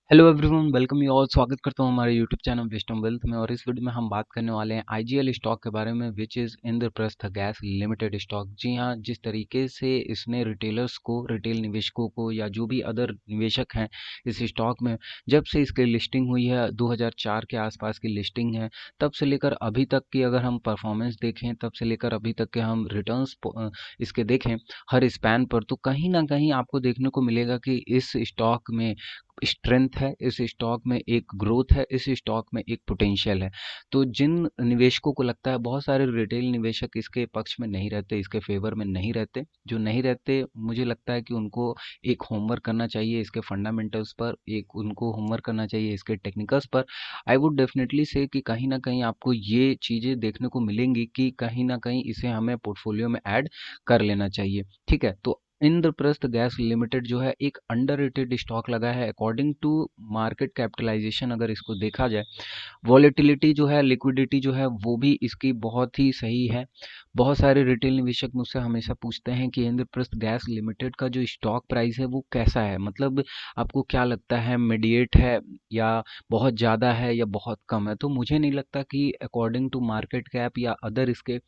Hello everyone, welcome you all. स्वागत करता हूँ हमारे यूट्यूब चैनल विस्डम वेल्थ में। और इस वीडियो में हम बात करने वाले हैं आईजीएल स्टॉक के बारे में, which is Indraprastha gas limited stock. जी हाँ, जिस तरीके से इसने रिटेलर्स को, रिटेल निवेशकों को या जो भी अदर निवेशक हैं इस स्टॉक में, जब से इसकी लिस्टिंग हुई है 2004 के आसपास की लिस्टिंग है, तब से लेकर अभी तक की अगर हम परफॉर्मेंस देखें, तब से लेकर अभी तक के हम रिटर्न्स इसके देखें हर स्पैन पर, तो कहीं ना कहीं आपको देखने को मिलेगा कि इस स्टॉक में स्ट्रेंथ है, इस स्टॉक में एक ग्रोथ है, इस स्टॉक में एक पोटेंशियल है। तो जिन निवेशकों को लगता है, बहुत सारे रिटेल निवेशक इसके पक्ष में नहीं रहते, इसके फेवर में नहीं रहते, जो नहीं रहते, मुझे लगता है कि उनको एक होमवर्क करना चाहिए इसके फंडामेंटल्स पर, एक उनको होमवर्क करना चाहिए इसके टेक्निकल्स पर। आई वुड डेफिनेटली से कि कहीं ना कहीं आपको ये चीज़ें देखने को मिलेंगी कि कहीं ना कहीं इसे हमें पोर्टफोलियो में ऐड कर लेना चाहिए। ठीक है, तो इंद्रप्रस्थ गैस लिमिटेड जो है एक अंडररेटेड स्टॉक लगा है अकॉर्डिंग टू मार्केट कैपिटलाइजेशन। अगर इसको देखा जाए, वॉलेटिलिटी जो है, लिक्विडिटी जो है, वो भी इसकी बहुत ही सही है। बहुत सारे रिटेल निवेशक मुझसे हमेशा पूछते हैं कि इंद्रप्रस्थ गैस लिमिटेड का जो स्टॉक प्राइस है वो कैसा है, मतलब आपको क्या लगता है, मीडिएट है या बहुत ज़्यादा है या बहुत कम है। तो मुझे नहीं लगता कि अकॉर्डिंग टू मार्केट कैप या अदर इसके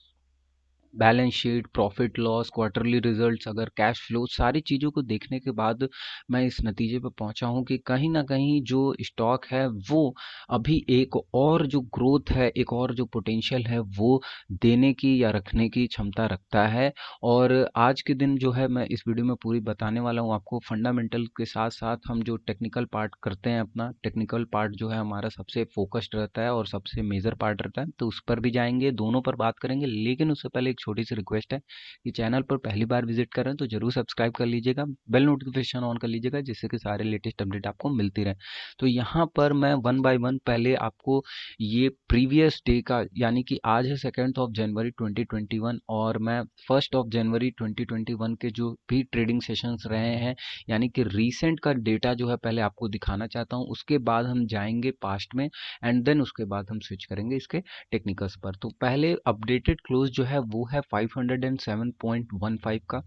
balance sheet, profit loss, quarterly results, अगर कैश फ्लो, सारी चीज़ों को देखने के बाद मैं इस नतीजे पर पहुंचा हूं कि कहीं ना कहीं जो स्टॉक है वो अभी एक और जो ग्रोथ है, एक और जो पोटेंशियल है वो देने की या रखने की क्षमता रखता है। और आज के दिन जो है मैं इस वीडियो में पूरी बताने वाला हूं आपको। फंडामेंटल के साथ साथ हम जो टेक्निकल पार्ट करते हैं, अपना टेक्निकल पार्ट जो है हमारा सबसे फोकस्ड रहता है और सबसे मेजर पार्ट रहता है, तो उस पर भी जाएंगे, दोनों पर बात करेंगे। लेकिन उससे पहले एक छोटी सी रिक्वेस्ट है कि चैनल पर पहली बार विजिट कर रहे हैं तो जरूर सब्सक्राइब कर लीजिएगा, बेल नोटिफिकेशन ऑन कर लीजिएगा, जिससे कि सारे लेटेस्ट अपडेट आपको मिलती रहे। तो यहाँ पर मैं वन बाय वन पहले आपको ये प्रीवियस डे का, यानी कि आज है 2 जनवरी 2021 और मैं 1 जनवरी 2021 के जो भी ट्रेडिंग सेशंस रहे हैं, यानी कि रीसेंट का डेटा जो है पहले आपको दिखाना चाहता हूँ। उसके बाद हम जाएंगे पास्ट में एंड देन उसके बाद हम स्विच करेंगे इसके टेक्निकल्स पर। तो पहले अपडेटेड क्लोज जो है वो है 507.15 का,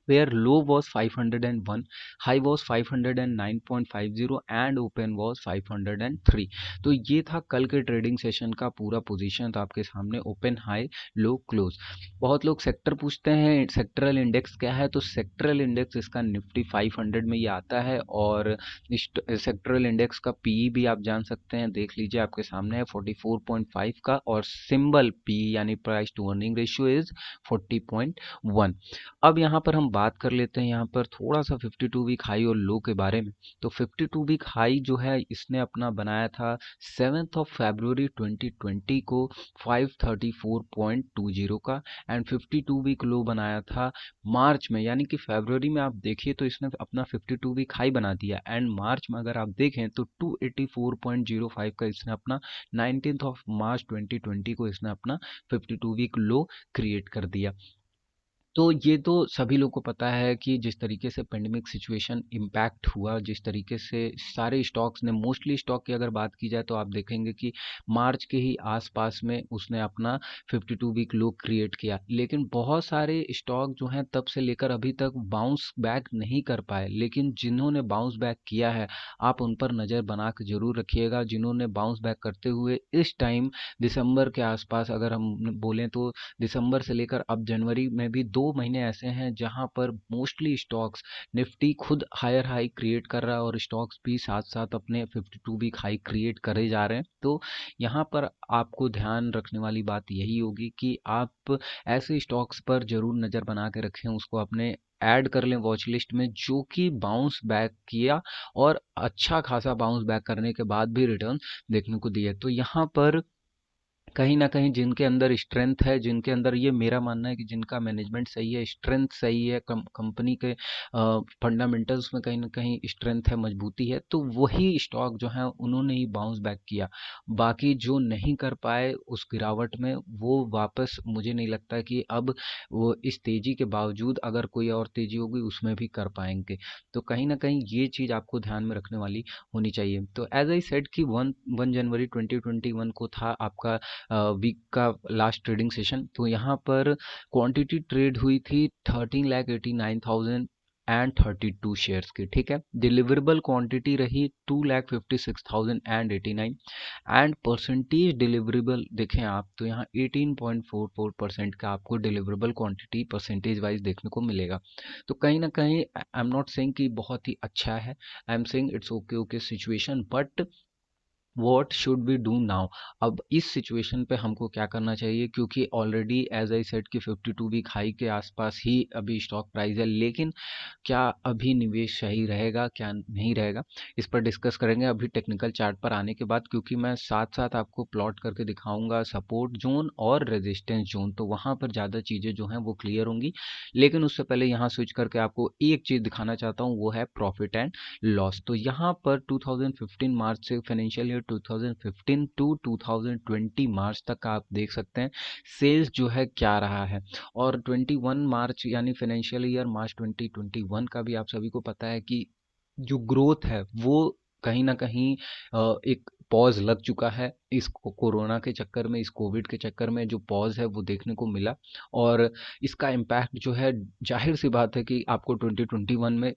where low was 501, high was 509.50 and open was 503। तो ये था कल के ट्रेडिंग सेशन का पूरा पोजीशन था आपके सामने, ओपन, हाई, लो, क्लोज। बहुत लोग सेक्टर पूछते हैं, सेक्टरल इंडेक्स क्या है, तो सेक्टरल इंडेक्स इसका निफ्टी 500 में ये आता है। और सेक्टरल इंडेक्स का पीई भी आप जान सकते हैं, देख लीजिए आपके सामने है 44.5 का, और सिंबल पी यानी price to earning ratio is 40.1। अब यहाँ पर हम बात कर लेते हैं यहाँ पर थोड़ा सा 52 वीक हाई और लो के बारे में। तो 52 वीक हाई जो है इसने अपना बनाया था 7 फरवरी 2020 को 534.20 का, एंड 52 वीक लो बनाया था मार्च में, यानी कि फरवरी में आप देखिए तो इसने अपना 52 वीक हाई बना दिया, एंड मार्च में अगर आप देखें तो 284.05 का इसने अपना 19 मार्च 2020 को इसने अपना 52 वीक लो क्रिएट कर दिया। तो ये तो सभी लोग को पता है कि जिस तरीके से पेंडेमिक सिचुएशन इम्पैक्ट हुआ, जिस तरीके से सारे स्टॉक्स ने, मोस्टली स्टॉक की अगर बात की जाए तो आप देखेंगे कि मार्च के ही आसपास में उसने अपना 52 वीक लो क्रिएट किया। लेकिन बहुत सारे स्टॉक जो हैं तब से लेकर अभी तक बाउंस बैक नहीं कर पाए, लेकिन जिन्होंने बाउंस बैक किया है आप उन पर नज़र बना के जरूर रखिएगा। जिन्होंने बाउंस बैक करते हुए इस टाइम दिसंबर के आसपास, अगर हम बोलें तो दिसंबर से लेकर अब जनवरी में भी 2 महीने ऐसे हैं जहां पर मोस्टली स्टॉक्स, निफ्टी खुद हायर हाई क्रिएट कर रहा है और स्टॉक्स भी साथ साथ अपने 52 वीक हाई क्रिएट करे जा रहे हैं। तो यहाँ पर आपको ध्यान रखने वाली बात यही होगी कि आप ऐसे स्टॉक्स पर जरूर नज़र बना के रखें, उसको अपने ऐड कर लें वॉच लिस्ट में, जो कि बाउंस बैक किया और अच्छा खासा बाउंस बैक करने के बाद भी रिटर्न देखने को दिए। तो यहाँ पर कहीं न कहीं जिनके अंदर स्ट्रेंथ है, जिनके अंदर, ये मेरा मानना है कि जिनका मैनेजमेंट सही है, स्ट्रेंथ सही है, कंपनी के फंडामेंटल्स में कहीं न कहीं स्ट्रेंथ है, मजबूती है, तो वही स्टॉक जो है उन्होंने ही बाउंस बैक किया। बाकी जो नहीं कर पाए उस गिरावट में, वो वापस मुझे नहीं लगता कि अब वो इस तेजी के बावजूद अगर कोई और तेजी होगी उसमें भी कर पाएंगे। तो कहीं ना कहीं ये चीज़ आपको ध्यान में रखने वाली होनी चाहिए। तो एज आई सेड कि 1 जनवरी 2021 को था आपका वीक का लास्ट ट्रेडिंग सेशन। तो यहाँ पर क्वांटिटी ट्रेड हुई थी 13,89,000 232 शेयर्स की, ठीक है। डिलीवरेबल क्वांटिटी रही 2,56,089 एंड परसेंटेज डिलीवरेबल देखें आप तो यहाँ 18.44% का आपको डिलीवरेबल क्वांटिटी परसेंटेज वाइज देखने को मिलेगा। तो कहीं ना कहीं आई एम नॉट सेइंग कि बहुत ही अच्छा है, I am saying it's okay okay situation, but what should we do now. अब इस सिचुएशन पे हमको क्या करना चाहिए, क्योंकि ऑलरेडी एज आई सेड कि 52 वीक हाई के आसपास ही अभी स्टॉक प्राइस है, लेकिन क्या अभी निवेश सही रहेगा क्या नहीं रहेगा, इस पर डिस्कस करेंगे अभी टेक्निकल चार्ट पर आने के बाद, क्योंकि मैं साथ साथ आपको प्लॉट करके दिखाऊंगा सपोर्ट जोन और रेजिस्टेंस जोन, तो वहां पर ज़्यादा चीज़ें जो हैं वो क्लियर होंगी। लेकिन उससे पहले यहाँ स्विच करके आपको एक चीज़ दिखाना चाहता हूँ, वो है प्रॉफिट एंड लॉस। तो यहाँ पर 2015 मार्च से फाइनेंशियल ईयर 2015 टू 2020 मार्च तक आप देख सकते हैं सेल्स जो है क्या रहा है, और 21 मार्च यानी फाइनेंशियल ईयर मार्च 2021 का भी आप सभी को पता है कि जो ग्रोथ है वो कहीं ना कहीं एक पॉज लग चुका है इस कोरोना के चक्कर में, इस कोविड के चक्कर में जो पॉज है वो देखने को मिला, और इसका इम्पैक्ट जो है जाहिर सी बात है कि आपको 2021 में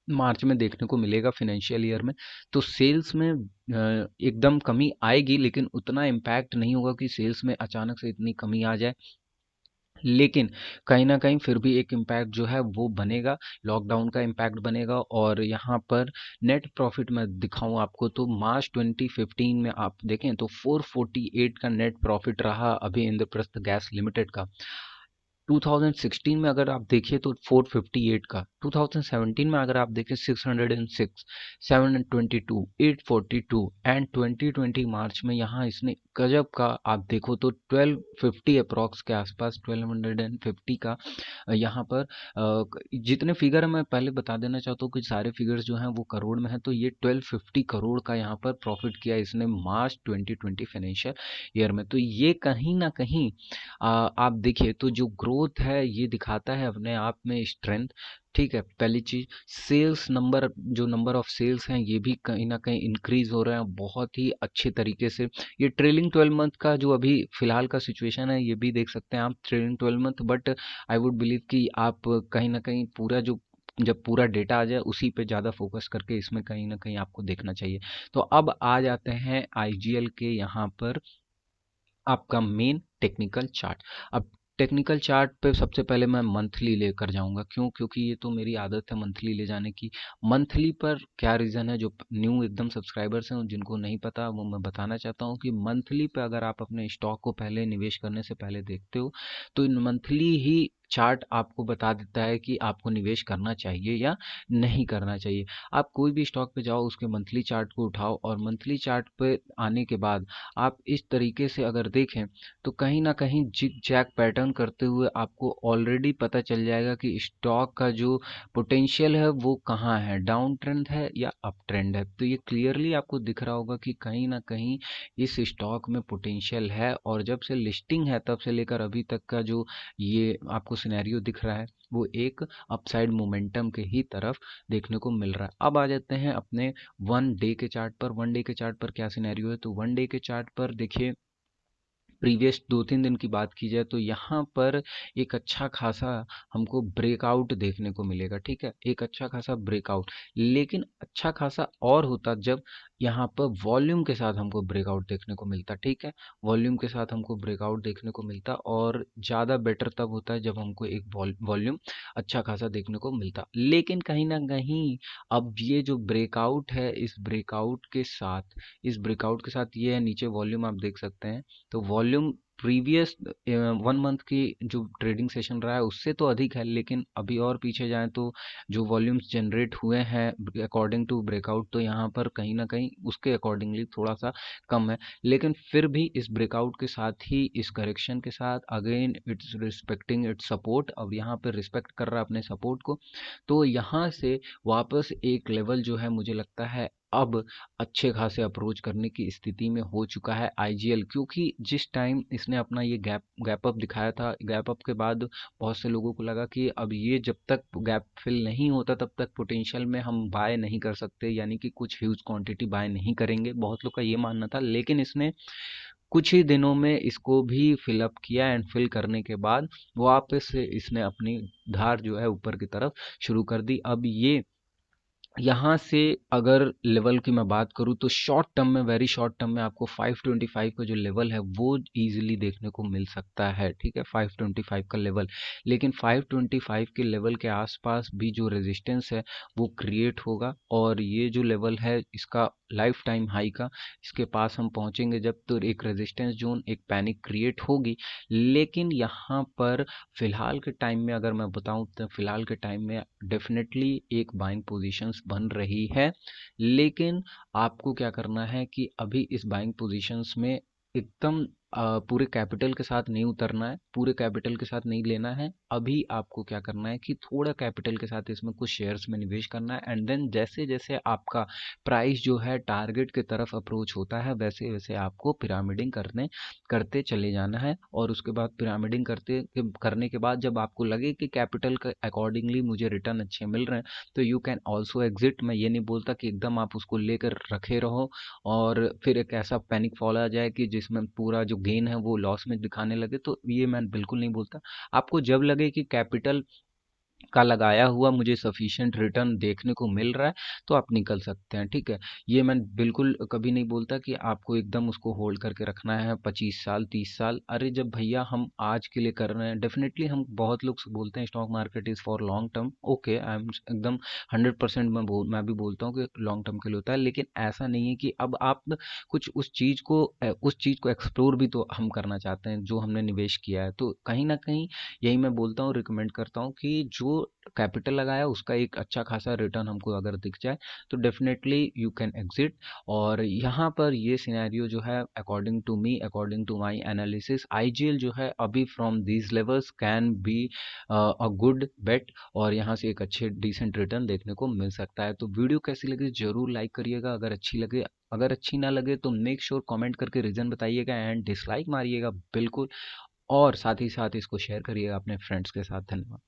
मार्च में देखने को मिलेगा फाइनेंशियल ईयर में। तो सेल्स में एकदम कमी आएगी, लेकिन उतना इम्पैक्ट नहीं होगा कि सेल्स में अचानक से इतनी कमी आ जाए, लेकिन कहीं ना कहीं फिर भी एक इम्पैक्ट जो है वो बनेगा, लॉकडाउन का इम्पैक्ट बनेगा। और यहाँ पर नेट प्रॉफिट में दिखाऊं आपको तो मार्च 2015 में आप देखें तो 448 का नेट प्रॉफिट रहा अभी इंद्रप्रस्थ गैस लिमिटेड का। 2016 में अगर आप देखिए तो 458 का, 2017 में अगर आप देखें 606, 722, 842 एंड 2020 मार्च में यहाँ इसने गजब का आप देखो तो 1250 अप्रॉक्स के आसपास 1250 का यहाँ पर जितने फिगर मैं पहले बता देना चाहता हूँ कि सारे फिगर्स जो हैं वो करोड़ में हैं, तो ये 1250 करोड़ का यहाँ पर प्रॉफिट किया इसने मार्च 2020 फाइनेंशियल ईयर में। तो ये कहीं ना कहीं आप देखिए तो जो ग्रोथ है ये दिखाता है अपने आप में स्ट्रेंथ, ठीक है। पहली चीज सेल्स नंबर, जो नंबर ऑफ सेल्स हैं ये भी कहीं ना कहीं इंक्रीज हो रहे हैं बहुत ही अच्छे तरीके से। ये ट्रेलिंग 12 मंथ का जो अभी फिलहाल का सिचुएशन है ये भी देख सकते हैं आप trailing 12 month, but I would believe कि आप कहीं ना कहीं पूरा जो जब पूरा डेटा आ जाए उसी पे ज़्यादा फोकस करके इसमें कहीं ना कहीं आपको देखना चाहिए। तो अब आ जाते हैं आईजीएल के यहाँ पर आपका मेन टेक्निकल चार्ट। अब टेक्निकल चार्ट पे सबसे पहले मैं मंथली लेकर जाऊंगा, क्यों, क्योंकि ये तो मेरी आदत है मंथली ले जाने की। मंथली पर क्या रीज़न है, जो न्यू एकदम सब्सक्राइबर्स हैं जिनको नहीं पता वो मैं बताना चाहता हूँ कि मंथली पे अगर आप अपने स्टॉक को पहले निवेश करने से पहले देखते हो तो इन मंथली ही चार्ट आपको बता देता है कि आपको निवेश करना चाहिए या नहीं करना चाहिए। आप कोई भी स्टॉक पे जाओ उसके मंथली चार्ट को उठाओ और मंथली चार्ट पे आने के बाद आप इस तरीके से अगर देखें तो कहीं ना कहीं जिग जैग पैटर्न करते हुए आपको ऑलरेडी पता चल जाएगा कि स्टॉक का जो पोटेंशियल है वो कहाँ है, डाउन ट्रेंड है या अप ट्रेंड है। तो ये क्लियरली आपको दिख रहा होगा कि कहीं ना कहीं इस स्टॉक में पोटेंशियल है, और जब से लिस्टिंग है तब से लेकर अभी तक का जो ये आपको सिनेरियो दिख रहा है वो एक अपसाइड मोमेंटम के ही तरफ देखने को मिल रहा है। अब आ जाते हैं अपने वन डे के चार्ट पर। वन डे के चार्ट पर क्या सिनेरियो है, तो वन डे के चार्ट पर देखिए प्रीवियस 2-3 दिन की बात की जाए तो यहाँ पर एक अच्छा खासा हमको ब्रेकआउट देखने को मिलेगा, ठीक है, एक अच्छा खासा ब्रेकआउट। लेकिन अच्छा खासा और होता जब यहाँ पर वॉल्यूम के साथ हमको ब्रेकआउट देखने को मिलता, ठीक है, वॉल्यूम के साथ हमको ब्रेकआउट देखने को मिलता, और ज़्यादा बेटर तब होता है जब हमको एक वॉल्यूम अच्छा खासा देखने को मिलता। लेकिन कहीं ना कहीं अब ये जो ब्रेकआउट है इस ब्रेकआउट के साथ ये है नीचे वॉल्यूम आप देख सकते हैं, तो वॉल्यूम प्रीवियस 1 मंथ की जो ट्रेडिंग सेशन रहा है उससे तो अधिक है, लेकिन अभी और पीछे जाएं तो जो वॉल्यूम्स जनरेट हुए हैं अकॉर्डिंग टू ब्रेकआउट तो यहाँ पर कहीं ना कहीं उसके अकॉर्डिंगली थोड़ा सा कम है। लेकिन फिर भी इस ब्रेकआउट के साथ ही इस करेक्शन के साथ again it's respecting it's support, अब यहाँ पर रिस्पेक्ट कर रहा है अपने सपोर्ट को। तो यहाँ से वापस एक लेवल जो है मुझे लगता है अब अच्छे खासे अप्रोच करने की स्थिति में हो चुका है आईजीएल, क्योंकि जिस टाइम इसने अपना ये गैप अप दिखाया था, गैप अप के बाद बहुत से लोगों को लगा कि अब ये जब तक गैप फिल नहीं होता तब तक पोटेंशियल में हम बाय नहीं कर सकते, यानी कि कुछ ह्यूज क्वांटिटी बाय नहीं करेंगे, बहुत लोग का ये मानना था। लेकिन इसने कुछ ही दिनों में इसको भी फिलअप किया एंड फिल करने के बाद वापस से इसने अपनी धार जो है ऊपर की तरफ शुरू कर दी। अब ये यहाँ से अगर लेवल की मैं बात करूँ तो शॉर्ट टर्म में, वेरी शॉर्ट टर्म में आपको 525 का जो लेवल है वो इजीली देखने को मिल सकता है, ठीक है, 525 का लेवल। लेकिन 525 के लेवल के आसपास भी जो रेजिस्टेंस है वो क्रिएट होगा, और ये जो लेवल है इसका लाइफ टाइम हाई का, इसके पास हम पहुंचेंगे जब, तो एक रेजिस्टेंस जोन, एक पैनिक क्रिएट होगी। लेकिन यहाँ पर फिलहाल के टाइम में अगर मैं बताऊं तो फिलहाल के टाइम में डेफिनेटली एक बाइंग पोजीशंस बन रही है। लेकिन आपको क्या करना है कि अभी इस बाइंग पोजीशंस में एकदम पूरे कैपिटल के साथ नहीं उतरना है, पूरे कैपिटल के साथ नहीं लेना है। अभी आपको क्या करना है कि थोड़ा कैपिटल के साथ इसमें कुछ शेयर्स में निवेश करना है, एंड देन जैसे जैसे आपका प्राइस जो है टारगेट की तरफ अप्रोच होता है वैसे वैसे आपको पिरामिडिंग करते चले जाना है। और उसके बाद पिरामिडिंग करने के बाद जब आपको लगे कि कैपिटल के अकॉर्डिंगली मुझे रिटर्न अच्छे मिल रहे हैं, तो यू कैन ऑल्सो एग्जिट। मैं ये नहीं बोलता कि एकदम आप उसको लेकर रखे रहो और फिर एक ऐसा पैनिक फॉल आ जाए कि जिसमें पूरा जो गेन है वो लॉस में दिखाने लगे, तो ये मैं बिल्कुल नहीं बोलता। आपको जब लगे कि कैपिटल का लगाया हुआ मुझे सफिशिएंट रिटर्न देखने को मिल रहा है, तो आप निकल सकते हैं, ठीक है। ये मैं बिल्कुल कभी नहीं बोलता कि आपको एकदम उसको होल्ड करके रखना है 25 साल 30 साल। अरे जब भैया हम आज के लिए कर रहे हैं, डेफिनेटली हम बहुत लोग बोलते हैं stock market is for long term, okay, I am एकदम 100% मैं भी बोलता हूँ कि लॉन्ग टर्म के लिए होता है। लेकिन ऐसा नहीं है कि अब आप कुछ उस चीज़ को एक्सप्लोर भी तो हम करना चाहते हैं जो हमने निवेश किया है। तो कहीं ना कहीं यही मैं बोलता हूँ, रिकमेंड करता हूँ कि जो कैपिटल लगाया उसका एक अच्छा खासा रिटर्न हमको अगर दिख जाए तो डेफिनेटली यू कैन एग्जिट। और यहाँ पर ये सिनेरियो जो है, according to me, according to my analysis, IGL जो है अभी from these levels can be a good bet, और यहाँ से एक अच्छे डिसेंट रिटर्न देखने को मिल सकता है। तो वीडियो कैसी लगी जरूर लाइक करिएगा, अगर अच्छी लगे, अगर अच्छी ना लगे तो मेक श्योर कमेंट करके रीजन बताइएगा, एंड डिसलाइक मारिएगा बिल्कुल, और साथ ही साथ इसको शेयर करिएगा अपने फ्रेंड्स के साथ। धन्यवाद।